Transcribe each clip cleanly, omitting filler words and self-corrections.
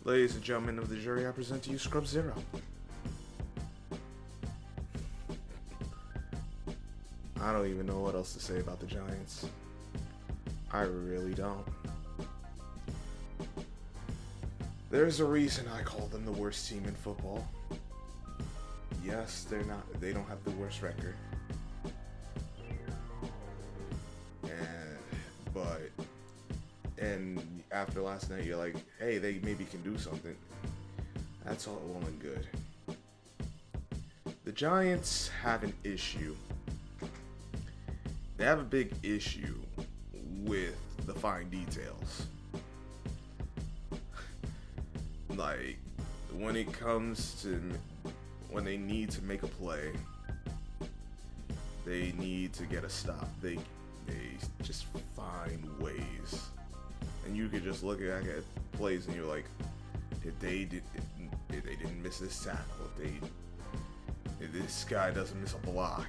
Ladies and gentlemen of the jury, I present to you Scrub Zero. I don't even know what else to say about the Giants. I really don't. There's a reason I call them the worst team in football. Yes, they don't have the worst record. And after last night, you're like, hey, they maybe can do something. That's all well and good. The Giants have an issue. They have a big issue with the fine details. Like, when it comes to when they need to make a play, they need to get a stop. They just find ways. And you could just look at plays and you're like, if they didn't miss this tackle, if this guy doesn't miss a block,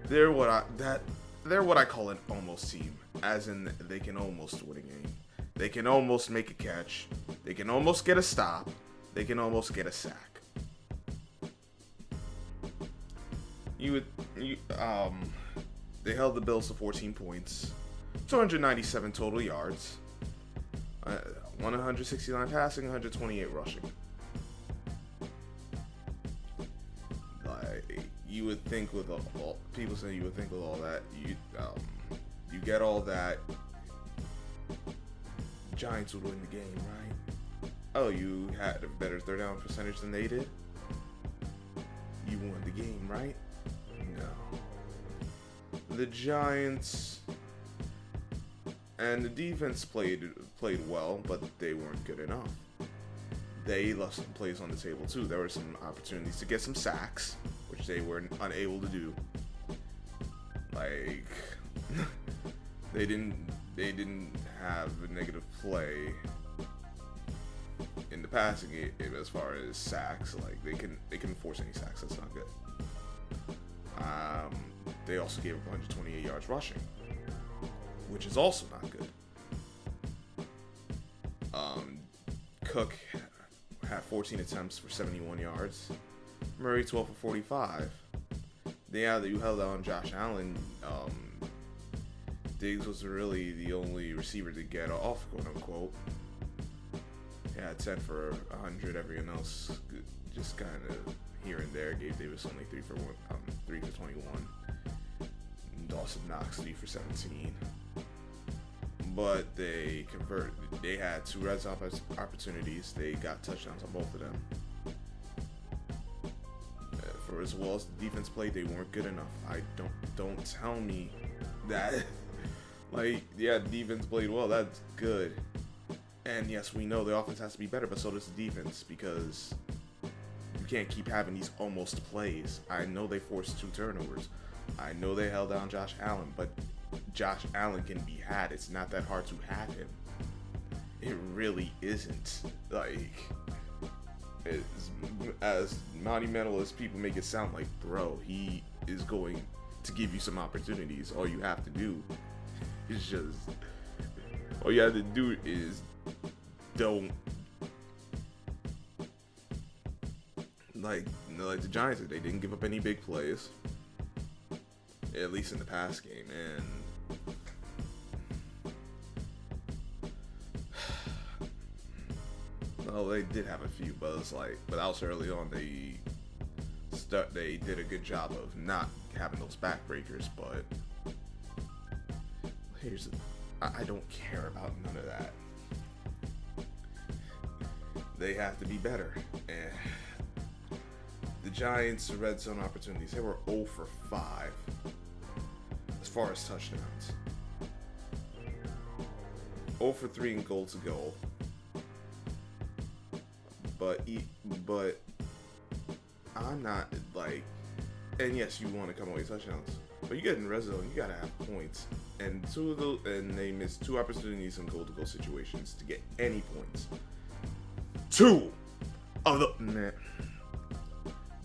they're what I call an almost team, as in they can almost win a game. They can almost make a catch. They can almost get a stop. They can almost get a sack. They held the Bills to 14 points, 297 total yards, 169 passing, 128 rushing. Like, you would think with all people say, you would think with all that, you get all that, Giants would win the game, right? Oh, you had a better third down percentage than they did? You won the game, right? No. The Giants and the defense played well, but they weren't good enough. They left some plays on the table too. There were some opportunities to get some sacks, which they were unable to do. Like, they didn't have a negative play in the passing game as far as sacks. Like, they couldn't force any sacks. That's not good. They also gave up 128 yards rushing, which is also not good. Cook had 14 attempts for 71 yards. Murray 12 for 45. Yeah, that you held out on Josh Allen. Diggs was really the only receiver to get off, quote unquote. He had 10 for 100. Everyone else just kind of here and there. Gabe Davis only 3 for 21. Dawson Knox 3 for 17. But they converted. They had 2 red zone opportunities. They got touchdowns on both of them. For as well as the defense played, they weren't good enough. Don't tell me that. Like, yeah, the defense played well. That's good. And yes, we know the offense has to be better, but so does the defense, because you can't keep having these almost plays. I know they forced 2 turnovers. I know they held down Josh Allen, but Josh Allen can be had. It's not that hard to have him. It really isn't. Like, as monumental as people make it sound, like, bro, he is going to give you some opportunities. All you have to do is don't like the Giants did. They didn't give up any big plays, at least in the pass game, and well, they did have a few, but that was early on. They did a good job of not having those backbreakers, but I don't care about none of that. They have to be better. And the Giants' red zone opportunities, they were 0 for 5 as far as touchdowns. 0 for 3 in goal to goal. But I'm not like, and yes, you want to come away with touchdowns, but you get in red zone, you gotta have points. And they missed 2 opportunities in goal to goal situations to get any points. 2 of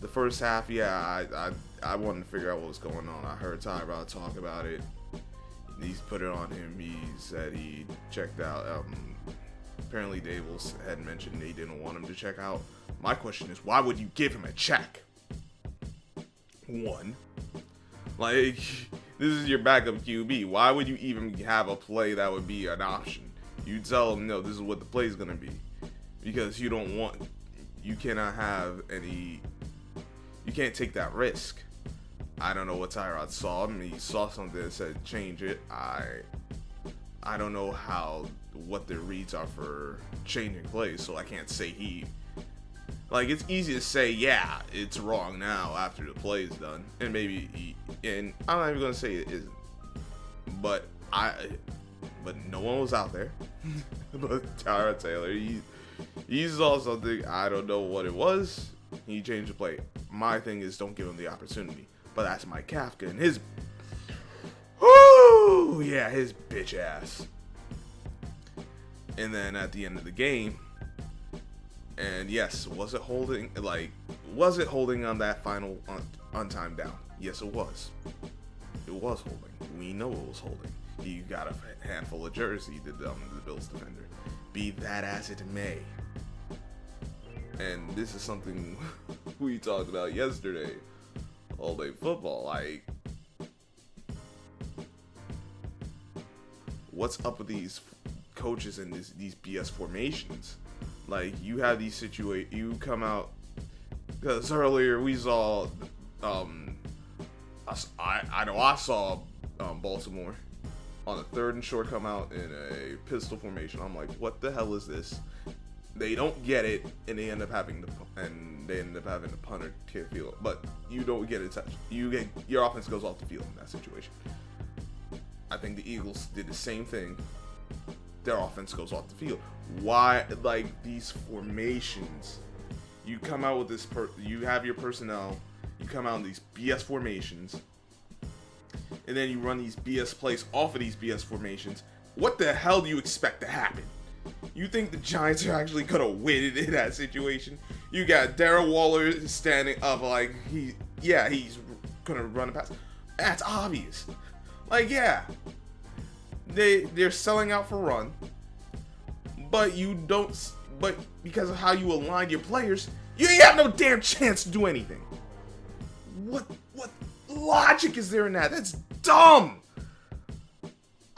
the first half, yeah, I wanted to figure out what was going on. I heard Tyrod talk about it. He's put it on him. He said he checked out Apparently, Davis had mentioned they didn't want him to check out. My question is, why would you give him a check? One, like, this is your backup QB. Why would you even have a play that would be an option? You tell him, no, this is what the play is gonna be, because you cannot have any. You can't take that risk. I don't know what Tyrod saw. I mean, he saw something that said change it. I don't know what their reads are for changing plays, so I can't say like, it's easy to say, yeah, it's wrong now after the play is done, and maybe and I'm not even gonna say it isn't, but no one was out there. But Tyrod Taylor, he saw something. I don't know what it was. He changed the play. My thing is, don't give him the opportunity. But that's Mike Kafka and his, his bitch ass. And then at the end of the game, and yes, was it holding on that final on-time down? Yes, it was. It was holding. We know it was holding. He got a handful of jersey, the Bills defender. Be that as it may. And this is something we talked about yesterday. All day football, like, what's up with these coaches and these BS formations? Like, you have these you come out, because earlier we saw, I saw Baltimore on a 3rd and short come out in a pistol formation. I'm like, what the hell is this? They don't get it, and they end up having to punt or kick field. But you don't get a touch. Your offense goes off the field in that situation. I think the Eagles did the same thing. Their offense goes off the field. Why, like, these formations? You come out with this. You have your personnel. You come out in these BS formations, and then you run these BS plays off of these BS formations. What the hell do you expect to happen? You think the Giants are actually gonna win in that situation? You got Darren Waller standing up like he's gonna run a pass. That's obvious. Like, yeah, they're selling out for run, but you don't. But because of how you align your players, you ain't have no damn chance to do anything. What logic is there in that? That's dumb.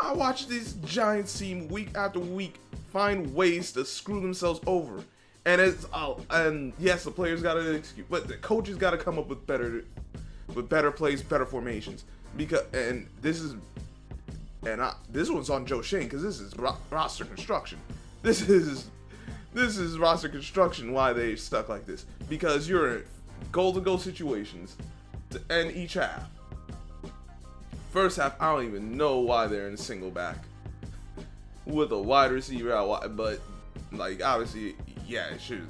I watch this Giants team week after week find ways to screw themselves over, and yes, the players got an excuse, but the coaches got to come up with better plays, better formations. This one's on Joe Shane, because this is roster construction. This is roster construction. Why they stuck like this? Because you're in goal-to-goal situations to end each half. First half, I don't even know why they're in single back with a wide receiver out wide, but, like, obviously, yeah, it should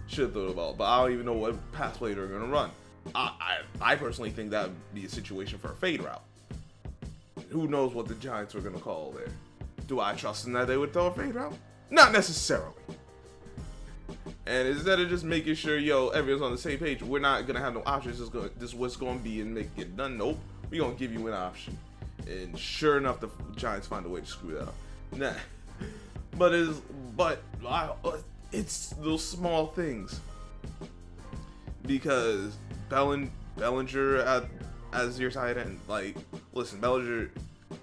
throw the ball, but I don't even know what pass play they're gonna run. I personally think that would be a situation for a fade route. Who knows what the Giants were gonna call there? Do I trust them that they would throw a fade route? Not necessarily. And instead of just making sure, everyone's on the same page, we're not gonna have no options. This is what's gonna be and make it done. Nope, we're gonna give you an option. And sure enough, the Giants find a way to screw that up. Nah, but it's those small things, because Bellinger as your tight end. Like, listen, Bellinger,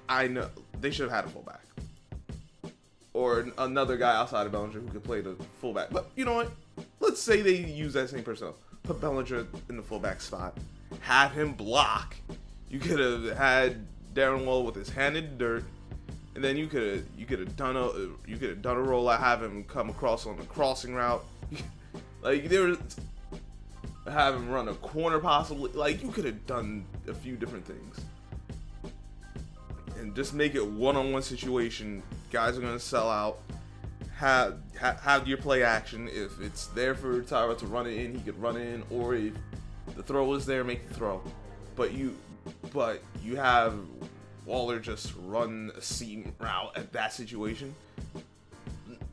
I know they should have had a fullback or another guy outside of Bellinger who could play the fullback. But you know what? Let's say they use that same personnel. Put Bellinger in the fullback spot. Have him block. You could have had Darren Waller with his hand in the dirt. And then you could have done a roll. I have him come across on the crossing route, like have him run a corner possibly. Like, you could have done a few different things, and just make it one-on-one situation. Guys are gonna sell out. Have your play action. If it's there for Tyrod to run it in, he could run it in, or if the throw is there, make the throw. But you have Waller just run a seam route at that situation.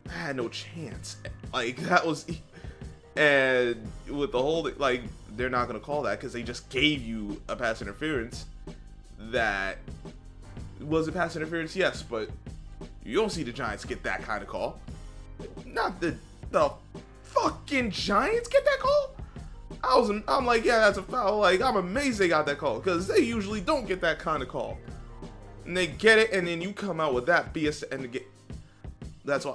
I had no chance. Like, that was, and with the whole, like, they're not gonna call that because they just gave you a pass interference. That was a pass interference, yes, but you don't see the Giants get that kind of call. not the fucking Giants get that call. I'm like, yeah, that's a foul. Like, I'm amazed they got that call because they usually don't get that kind of call. And they get it, and then you come out with that BS to end the game. That's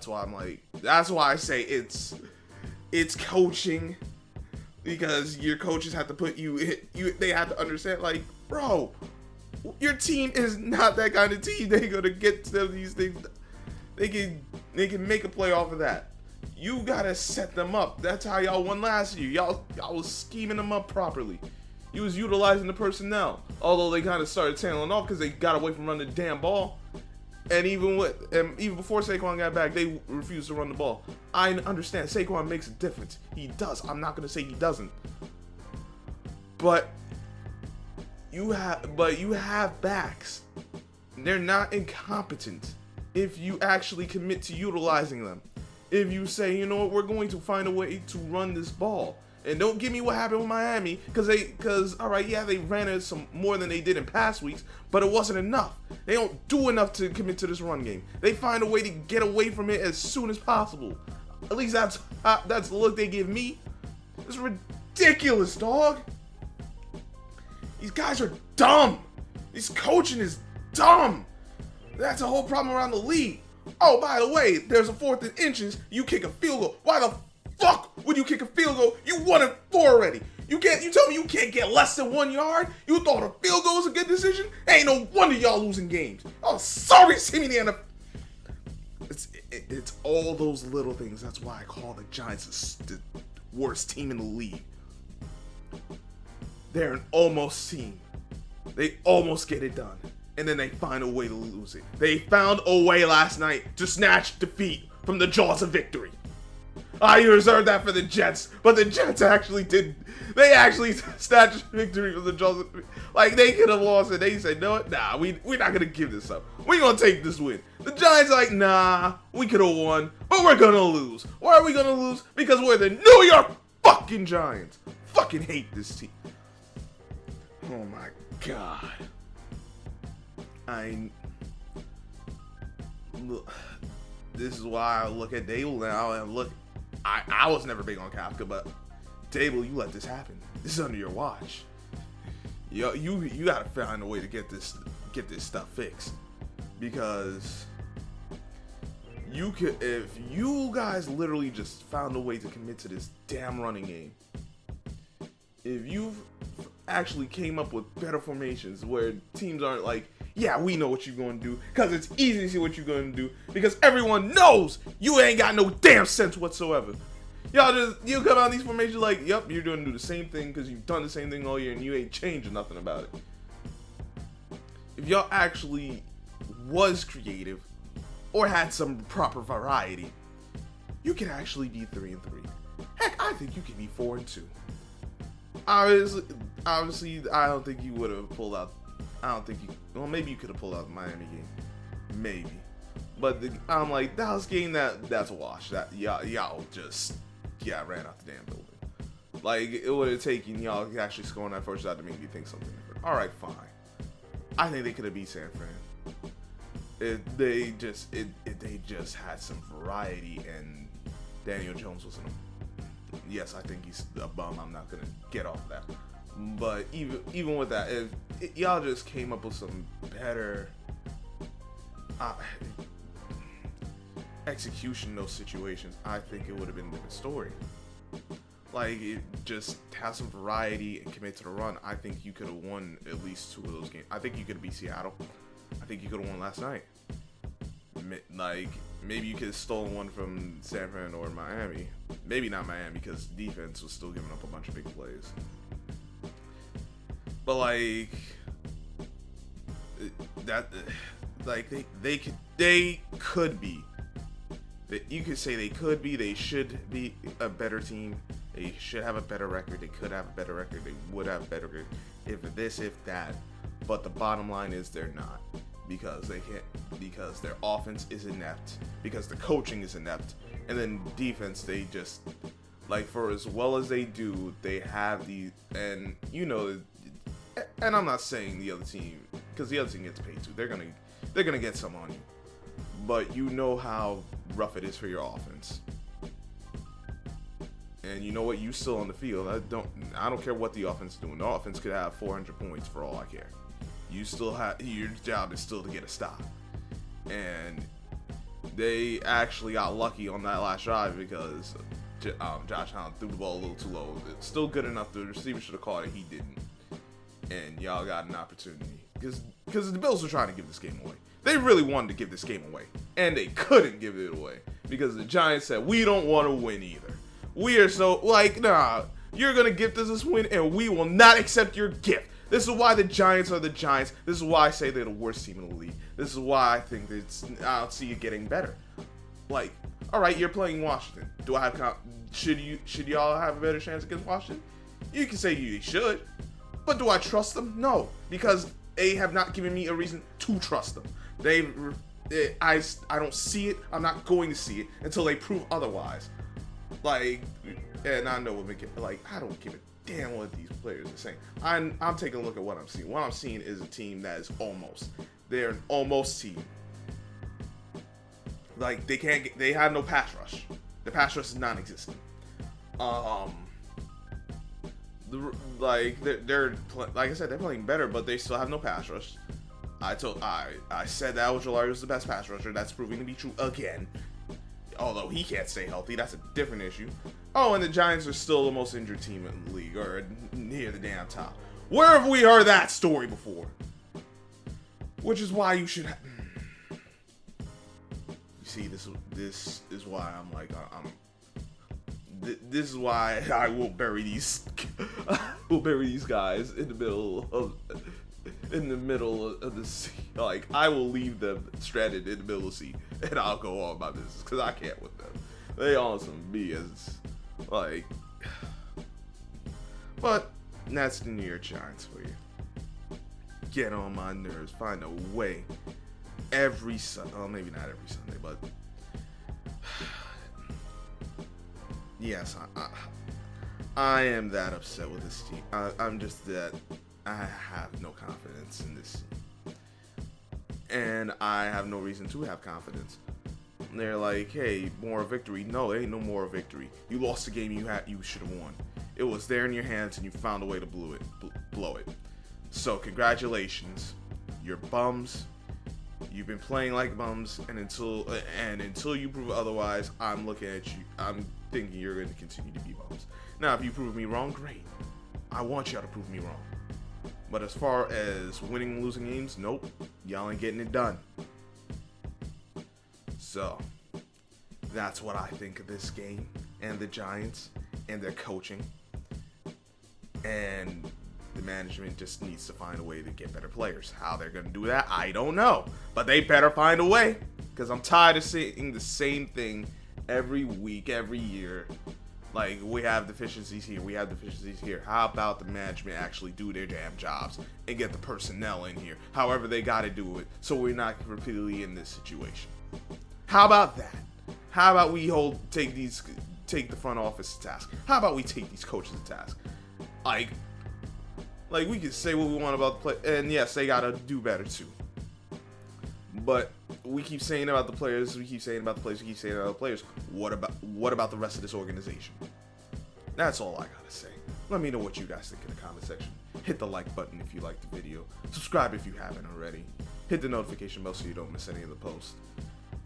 why I'm like, that's why I say it's coaching, because your coaches have to put they have to understand, like, bro, your team is not that kind of team. They're gonna get to these things. They can make a play off of that. You gotta set them up. That's how y'all won last year. Y'all was scheming them up properly. You was utilizing the personnel. Although they kind of started tailing off because they got away from running the damn ball. And even before Saquon got back, they refused to run the ball. I understand Saquon makes a difference. He does. I'm not gonna say he doesn't. But you have backs. They're not incompetent if you actually commit to utilizing them. If you say, you know what, we're going to find a way to run this ball. And don't give me what happened with Miami, because all right, yeah, they ran it some more than they did in past weeks, but it wasn't enough. They don't do enough to commit to this run game. They find a way to get away from it as soon as possible. At least that's the look they give me. It's ridiculous, dog. These guys are dumb. This coaching is dumb. That's a whole problem around the league. Oh, by the way, there's a 4th and inches. You kick a field goal. Why the fuck would you kick a field goal? You won it 4 already. You tell me you can't get less than 1 yard? You thought a field goal was a good decision? Ain't no wonder y'all losing games. Oh, sorry to see me in the NFL. It's all those little things. That's why I call the Giants the worst team in the league. They're an almost team. They almost get it done. And then they find a way to lose it. They found a way last night to snatch defeat from the jaws of victory. I reserved that for the Jets, but the Jets actually did. They actually snatched victory from the jaws of victory. Like, they could have lost it. They said, no, nah, we're not going to give this up. We're going to take this win. The Giants are like, nah, we could have won, but we're going to lose. Why are we going to lose? Because we're the New York fucking Giants. Fucking hate this team. Oh my God. This is why I look at Dable now and look. I was never big on Kafka, but Dable, you let this happen. This is under your watch. Yo, you gotta find a way to get this stuff fixed, because if you guys literally just found a way to commit to this damn running game, if you actually came up with better formations where teams aren't like, yeah, we know what you're going to do, because it's easy to see what you're going to do, because everyone knows you ain't got no damn sense whatsoever. You come out these formations like, yep, you're going to do the same thing because you've done the same thing all year and you ain't changing nothing about it. If y'all actually was creative or had some proper variety, you could actually be 3-3. Heck, I think you could be 4-2. Obviously, I don't think you would have pulled out. Well, maybe you could have pulled out the Miami game, maybe. But I'm like, Dallas game, that's a wash. That y'all just ran out the damn building. Like, it would have taken y'all actually scoring that first shot to make me think something different. All right, fine. I think they could have beat San Fran. If they just had some variety and Daniel Jones was in them. Yes, I think he's a bum. I'm not gonna get off that. But even with that, if y'all just came up with some better execution in those situations, I think it would have been a different story. Like, just have some variety and commit to the run. I think you could have won at least 2 of those games. I think you could have beat Seattle. I think you could have won last night. Like, maybe you could have stolen one from San Fran or Miami. Maybe not Miami, because defense was still giving up a bunch of big plays. But like that, like they could be. You could say they could be. They should be a better team. They should have a better record. They could have a better record. They would have a better record. If this, if that. But the bottom line is they're not, because they can't. Because their offense is inept. Because the coaching is inept. And then defense, they just, like, for as well as they do, they have the, and you know, and I'm not saying the other team, because the other team gets paid too. They're gonna get some on you. But you know how rough it is for your offense. And you know what? You still on the field. I don't care what the offense is doing. The offense could have 400 points for all I care. You still have, your job is still to get a stop. And they actually got lucky on that last drive because Josh Allen threw the ball a little too low. It's still good enough. The receiver should have caught it. He didn't. And y'all got an opportunity. Because the Bills were trying to give this game away. They really wanted to give this game away. And they couldn't give it away. Because the Giants said, we don't want to win either. We are so, nah, you're going to gift us this win and we will not accept your gift. This is why the Giants are the Giants. This is why I say they're the worst team in the league. This is why I think I don't see it getting better. Like, all right, you're playing Washington. Do I have should y'all have a better chance against Washington? You can say you should, but do I trust them? No, because they have not given me a reason to trust them. I don't see it. I'm not going to see it until they prove otherwise. Like, and I know I don't give a damn what these players are saying. I'm taking a look at what I'm seeing. What I'm seeing is a team that is almost. They're an almost team. Like, they have no pass rush. The pass rush is non-existent. Like I said, they're playing better, but they still have no pass rush. I said that Ojolari was the best pass rusher. That's proving to be true again. Although he can't stay healthy, that's a different issue. Oh, and the Giants are still the most injured team in the league, or near the damn top. Where have we heard that story before? Which is why you should. You see, this is why I'm like this is why I will bury these. We'll bury these guys in the middle of the sea. Like, I will leave them stranded in the middle of the sea, and I'll go on my business because I can't with them. They on some BS, like. But that's the New York Giants for you. Get on my nerves. Find a way every Sunday. Well, maybe not every Sunday, but yes, I am that upset with this team. I'm just that. I have no confidence in this. And I have no reason to have confidence. They're like, hey, moral victory. No, there ain't no moral victory. You lost the game you should have won. It was there in your hands and you found a way to blow it. So congratulations. You're bums. You've been playing like bums, and until you prove otherwise, I'm looking at you. I'm thinking you're going to continue to be bums. Now, if you prove me wrong, great. I want y'all to prove me wrong. But as far as winning and losing games, nope. Y'all ain't getting it done. So, that's what I think of this game and the Giants and their coaching. And the management just needs to find a way to get better players. How they're going to do that, I don't know. But they better find a way. Because I'm tired of seeing the same thing every week, every year. Like, we have deficiencies here, we have deficiencies here. How about the management actually do their damn jobs and get the personnel in here, however they got to do it, so we're not repeatedly in this situation? How about that? How about we take the front office to task? How about we take these coaches to task? Like we can say what we want about the play, and yes, they got to do better too. But we keep saying about the players, What about the rest of this organization? That's all I gotta say. Let me know what you guys think in the comment section. Hit the like button if you liked the video. Subscribe if you haven't already. Hit the notification bell so you don't miss any of the posts.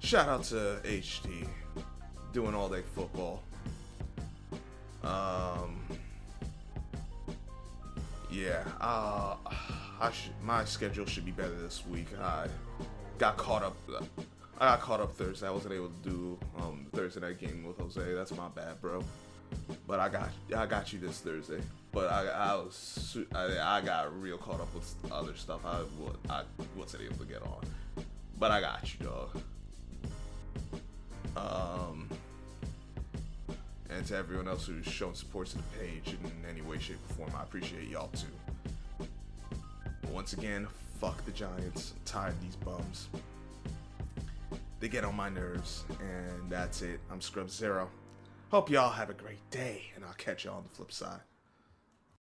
Shout out to HD, doing all day football. Yeah, my schedule should be better this week. I got caught up Thursday. I wasn't able to do the Thursday night game with Jose. That's my bad, bro. But I got you this Thursday. But I got real caught up with other stuff. I wasn't able to get on. But I got you, dog. And to everyone else who's shown support to the page in any way, shape, or form, I appreciate y'all too. Once again, fuck the Giants. I'm tired of these bums. They get on my nerves, and that's it. I'm Scrub Zero. Hope y'all have a great day, and I'll catch y'all on the flip side.